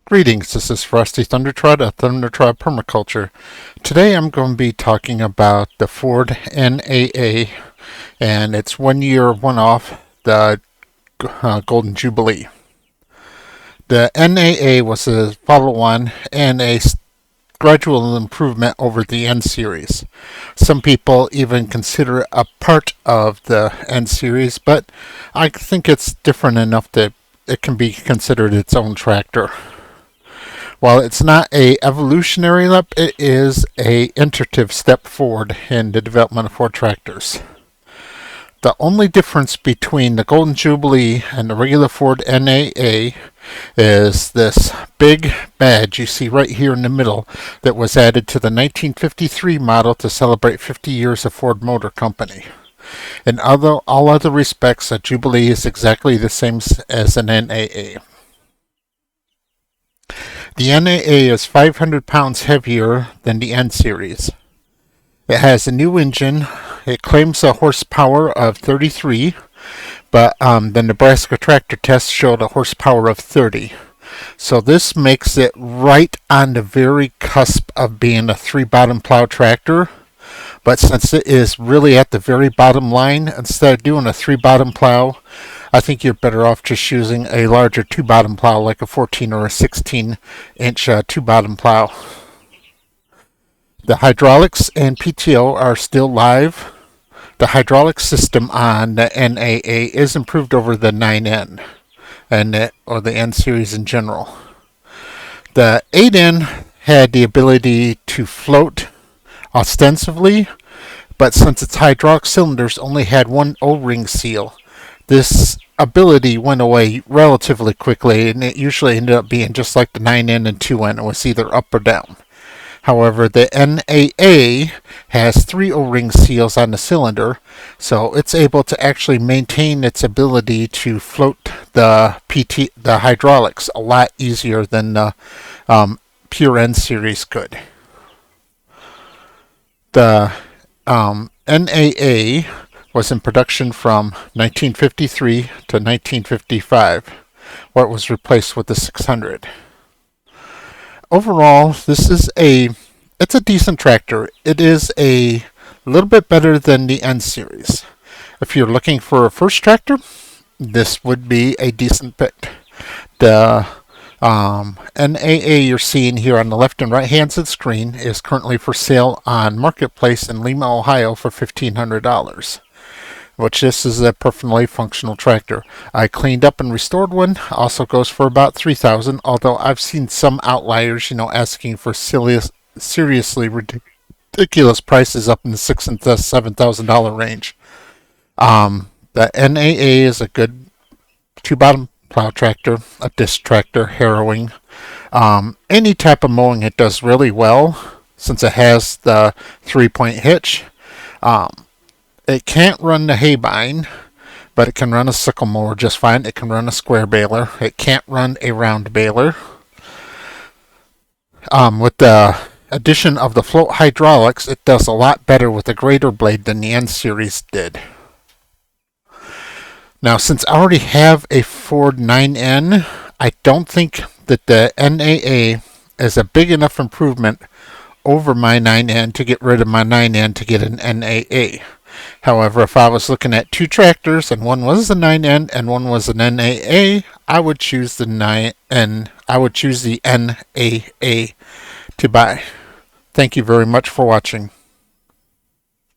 Greetings, this is Frosty Thundertrot at Thundertrot Permaculture. Today I'm going to be talking about the Ford NAA and its 1 year one-off, the Golden Jubilee. The NAA was a follow-on and a gradual improvement over the N series. Some people even consider it a part of the N series, but I think it's different enough that it can be considered its own tractor. While it's not a evolutionary leap, it is a iterative step forward in the development of Ford tractors. The only difference between the Golden Jubilee and the regular Ford NAA is this big badge you see right here in the middle that was added to the 1953 model to celebrate 50 years of Ford Motor Company. In all other respects, a Jubilee is exactly the same as an NAA. The NAA is 500 pounds heavier than the N series. It has a new engine. It claims a horsepower of 33, but the Nebraska tractor test showed a horsepower of 30. So this makes it right on the very cusp of being a three-bottom plow tractor. But since it is really at the very bottom line, instead of doing a three-bottom plow, I think you're better off just using a larger two-bottom plow like a 14 or a 16-inch two-bottom plow. The hydraulics and PTO are still live. The hydraulic system on the NAA is improved over the 9N or the N series in general. The 8N had the ability to float ostensibly, but since its hydraulic cylinders only had one O-ring seal, this ability went away relatively quickly, and it usually ended up being just like the 9N and 2N. It was either up or down. However, the NAA has three O-ring seals on the cylinder, so it's able to actually maintain its ability to float the hydraulics a lot easier than the pure N series could. The NAA was in production from 1953 to 1955, where it was replaced with the 600. Overall, it's a decent tractor. It is a little bit better than the N series. If you're looking for a first tractor, this would be a decent pick. The NAA you're seeing here on the left and right hands of the screen is currently for sale on Marketplace in Lima, Ohio for $1,500. Which this is a perfectly functional tractor. I cleaned up and restored one. Also goes for about $3,000. Although I've seen some outliers, asking for seriously ridiculous prices up in the $6,000 and $7,000 range. The NAA is a good two-bottom plow tractor, a disc tractor, harrowing. Any type of mowing it does really well since it has the 3-point hitch. It can't run the hay bine, but it can run a sickle mower just fine. It can run a square baler. It can't run a round baler. With the addition of the float hydraulics, it does a lot better with the grader blade than the N series did. Now, since I already have a Ford 9N, I don't think that the NAA is a big enough improvement over my 9N to get rid of my 9N to get an NAA. However, if I was looking at two tractors and one was a 9N and one was an NAA, I would choose the NAA to buy. Thank you very much for watching.